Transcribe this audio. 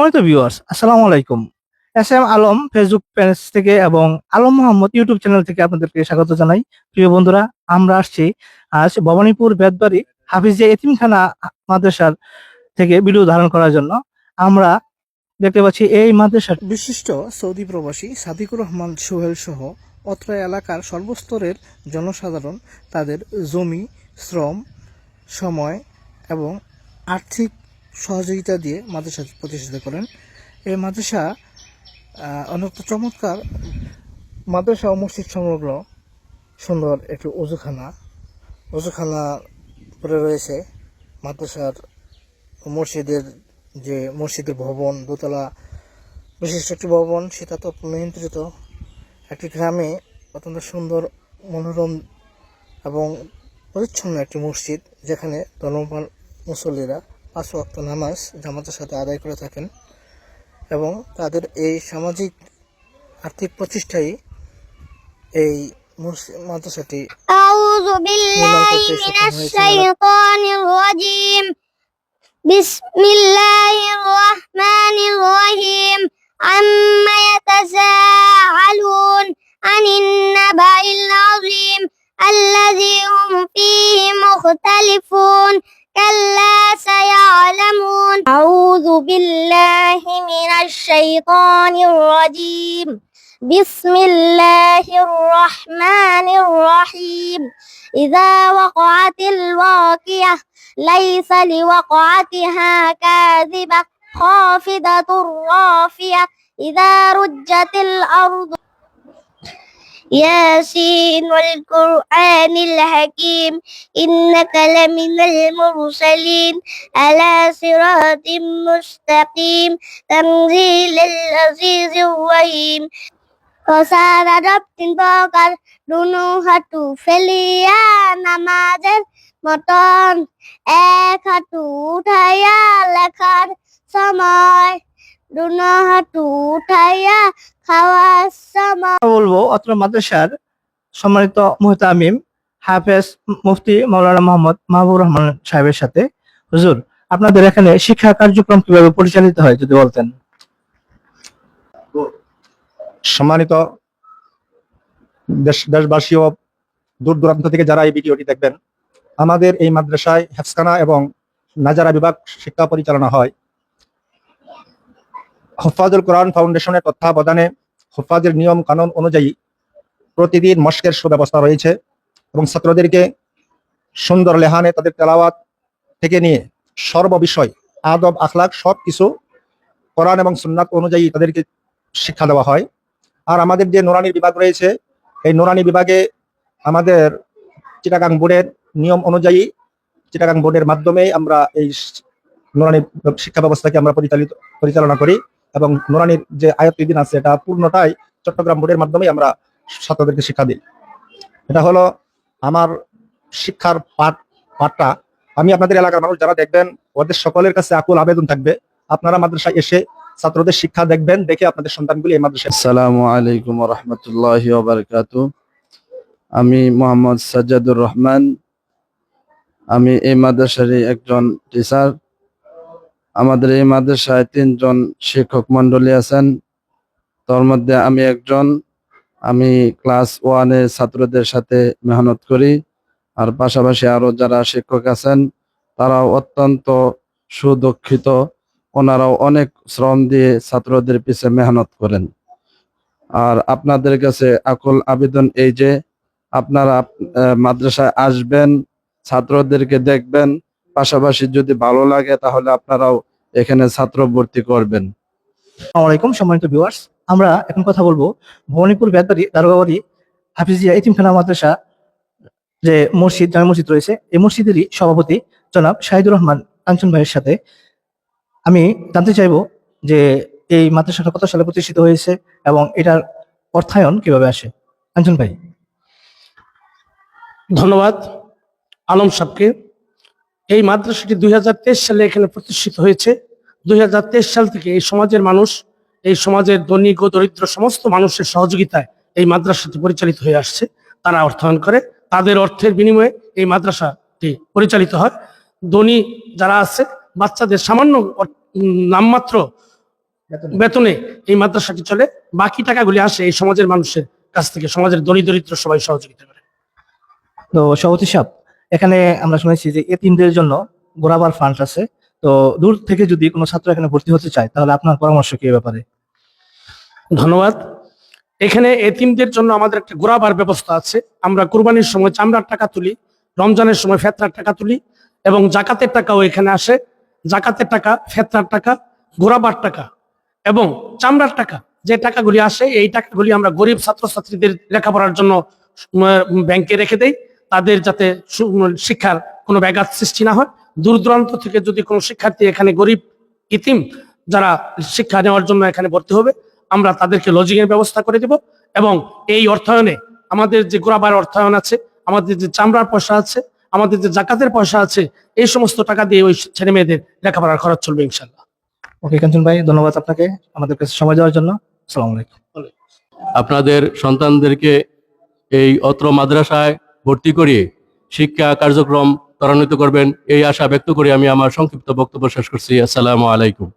সম্মানিত ভিউয়ার্স, আসসালামু আলাইকুম। S M Alam Facebook page থেকে এবং আলম মোহাম্মদ ইউটিউব চ্যানেল থেকে আপনাদেরকে স্বাগত জানাই। প্রিয় বন্ধুরা, আমরা আসছি আজ ভবানীপুর বেতবাড়ি হাফিজিয়া এতিমখানা মাদ্রাসার থেকে ভিডিও ধারণ করার জন্য। আমরা দেখতে পাচ্ছি এই মাদ্রাসার বিশিষ্ট সৌদি প্রবাসী সাদিকুর রহমান সোহেল সহ অত্র এলাকার সর্বস্তরের জনসাধারণ তাদের জমি, শ্রম, সময় এবং আর্থিক সহযোগিতা দিয়ে মাদ্রাসা প্রতিষ্ঠিত করেন। এই মাদ্রাসা অনেক চমৎকার মাদ্রাসা ও মসজিদ সমগ্র সুন্দর একটি অজুখানা পরে রয়েছে। মাদ্রাসার মসজিদের ভবন, দোতলা বিশিষ্ট একটি ভবন, শীতাতপ নিয়ন্ত্রিত একটি গ্রামে অত্যন্ত সুন্দর, মনোরম এবং পরিচ্ছন্ন একটি মসজিদ, যেখানে ধর্মপ্রাণ মুসল্লিরা 5 ওয়াক্ত নামাজ জামাতের সাথে আদায় করে থাকেন এবং তাদের এই সামাজিক আর্থিক প্রতিষ্ঠায় এই মাদ্রাসাটি আউযু বিল্লাহি মিনাশ শাইতানির রাজীম। বিসমিল্লাহির রাহমানির রহিম। আম্মা ইয়াতাসাআলুন আনিন নাবাইল আযীম আল্লাযী হুম ফীহি মুখতালিফুন কাল্লা সায়ালামুন। আউযু বিল্লাহি মিনাশ শাইতানির রাজীম। বিসমিল্লাহির রহমানির রহিম। ইযা ওয়াকাতিল ওয়াকিয়া লাইসা লিওয়াকাতিহা কাযিবা খাফিদাতুর রাফিয়া ইযা রুজ্জাতিল আরদু ياسين والقرآن الحكيم إنك لمن المرسلين على صراط مستقيم تنزيل العزيز الرحيم। Kosara daptin bokar dunu hatu felia namazer মতন এক হাঁটু উঠাইয়া লেখার সময়, দুনো হাঁটু উঠাইয়া খাওয়ার সময়। বলবো অত্র মাদ্রাসার সম্মানিত মুহতামিম হাফেজ মুফতি মাওলানা মোহাম্মদ মাহবুব রহমান সাহেবের সাথে। হুজুর, আপনাদের এখানে শিক্ষা কার্যক্রম কিভাবে পরিচালিত হয় যদি বলতেন। সম্মানিত দেশবাসী ও দূর দূরান্ত থেকে যারা এই ভিডিওটি দেখবেন, আমাদের এই মাদ্রাসায় হেফজখানা এবং নাজারা বিভাগ শিক্ষা পরিচালনা হয়। হুফাজুল কোরআন ফাউন্ডেশনের তত্ত্বাবধানে হুফাজের নিয়ম কানুন অনুযায়ী প্রতিদিন মশকের সুব্যবস্থা রয়েছে এবং ছাত্রদেরকে সুন্দর লেহানে তাদের তেলাওয়াত থেকে নিয়ে সর্ববিষয় আদব আখলাক সব কিছু কোরআন এবং সুন্নাত অনুযায়ী তাদেরকে শিক্ষা দেওয়া হয়। আর আমাদের যে নুরানি বিভাগ রয়েছে, এই নুরানি বিভাগে আমাদের চিটাগাং বোর্ডের নিয়ম অনুযায়ী চিটাগাং বোর্ডের মাধ্যমে আমরা এই নুরানি শিক্ষা ব্যবস্থাকে আমরা পরিচালনা করি এবং নুরানির যে আয়াত-ই-দ্বীন আছে এটা পূর্ণটাই চট্টগ্রাম বোর্ডের মাধ্যমে আমরা ছাত্রদেরকে শিক্ষা দিই। এটা হলো আমার শিক্ষার পাঠটা। আমি আপনাদের এলাকার মানুষ যারা দেখবেন, ওদের সকলের কাছে আকুল আবেদন থাকবে, আপনারা মাদ্রাসায় এসে ছাত্রদের শিক্ষা দেখবেন, দেখে আপনাদের সন্তানগুলি এই মাদ্রাসায়। আসসালামু আলাইকুম ওয়া রাহমাতুল্লাহি ওয়া বারাকাতুহু। আমি মোহাম্মদ সাজ্জাদুর রহমান। আমি এই মাদ্রাসারই একজন টিচার। আমাদের এই মাদ্রাসায় 3 জন শিক্ষক মন্ডলী আছেন, তার মধ্যে আমি একজন। আমি ক্লাস 1 এর ছাত্রদের সাথে মেহনত করি, আর পাশাপাশি আরো যারা শিক্ষক আছেন তারাও অত্যন্ত সুদক্ষিত, ওনারাও অনেক শ্রম দিয়ে ছাত্রদের পিছে মেহনত করেন। আর আপনাদের কাছে আকুল আবেদন এই যে আপনারা মাদ্রাসায় আসবেন, ছাত্রদেরকে দেখবেন, পাশাপাশি যদি ভালো লাগে তাহলে আপনারাও এখানে ছাত্র ভর্তি করবেন। আসসালামু আলাইকুম সম্মানিত ভিউয়ার্স, আমরা এখন কথা বলবো ভবানীপুর বেতবাড়ি দারোগাবাড়ি হাফিজিয়া এতিমখানা মাদ্রাসা যে জামে মসজিদ রয়েছে, এই মসজিদেরই সভাপতি জনাব শাহিদুর রহমান কাঞ্চন ভাইয়ের সাথে। আমি জানতে চাইবো যে এই মাদ্রাসাটা কত সালে প্রতিষ্ঠিত হয়েছে এবং এটার অর্থায়ন কিভাবে আসে। কাঞ্চন ভাই। ধন্যবাদ আলম সাহেবকে। এই মাদ্রাসাটি 2023 সালে এখানে প্রতিষ্ঠিত হয়েছে। 2023 সাল থেকে এই সমাজের মানুষ, এই সমাজের ধনী ও দরিদ্র সমস্ত মানুষের সহযোগিতায় এই মাদ্রাসাটি পরিচালিত হয়ে আসছে। তারা অর্থায়ন করে, তাদের অর্থের বিনিময়ে এই মাদ্রাসাটি পরিচালিত হয়। ধনী যারা আছে, বাচ্চাদের সামান্য নামমাত্র বেতনে এই মাদ্রাসাটি চলে। বাকি টাকাগুলি আসে এই সমাজের মানুষের কাছ থেকে, সমাজের ধনী দরিদ্র সবাই সহযোগিতা করে। তো সভাপতি সাহেব, এখানে আমরা শুনেছি যে এতিমদের জন্য গোরাবার ফান্ড আছে। তো দূর থেকে যদি কোনো ছাত্র এখানে ভর্তি হতে চায় তাহলে আপনার পরামর্শ কি এ ব্যাপারে? ধন্যবাদ। এখানে এতিমদের জন্য আমাদের একটা গোরাবার ব্যবস্থা আছে। আমরা কুরবানির সময় চামড়ার টাকা তুলি, রমজানের সময় ফেতরার টাকা তুলি, এবং জাকাতের টাকাও এখানে আসে। জাকাতের টাকা, ফেতরার টাকা, গোরাবার টাকা এবং চামড়ার টাকা, যে টাকাগুলি আসে এই টাকাগুলি আমরা গরিব ছাত্রছাত্রীদের লেখাপড়ার জন্য ব্যাংকে রেখে দেই, তাদের যাতে শিক্ষার কোনো ব্যাঘাত সৃষ্টি না হয়। দূর দূরান্ত থেকে যদি কোনো শিক্ষার্থী এখানে গরিব ইতিম যারা শিক্ষা নেওয়ার জন্য এখানে ভর্তি হবে, আমরা তাদেরকে লজিং এর ব্যবস্থা করে দেব। এবং এই অর্থায়নে আমাদের যে গোরাবার অর্থায়ন আছে, আমাদের যে চামড়ার পয়সা আছে, আমাদের যে জাকাতের পয়সা আছে, এই সমস্ত টাকা দিয়ে ওই ছেলে মেয়েদের লেখাপড়ার খরচ চলবে ইনশাল্লাহ। ওকে কাঞ্চন ভাই, ধন্যবাদ আপনাকে আমাদের কাছে সময় দেওয়ার জন্য। আসসালামু আলাইকুম। আপনাদের সন্তানদেরকে এই অত্র মাদ্রাসায় ভর্তি করিয়ে শিক্ষা কার্যক্রম ত্বরান্বিত করবেন এই আশা ব্যক্ত করে আমি আমার সংক্ষিপ্ত বক্তব্য শেষ করছি। আসসালামু আলাইকুম।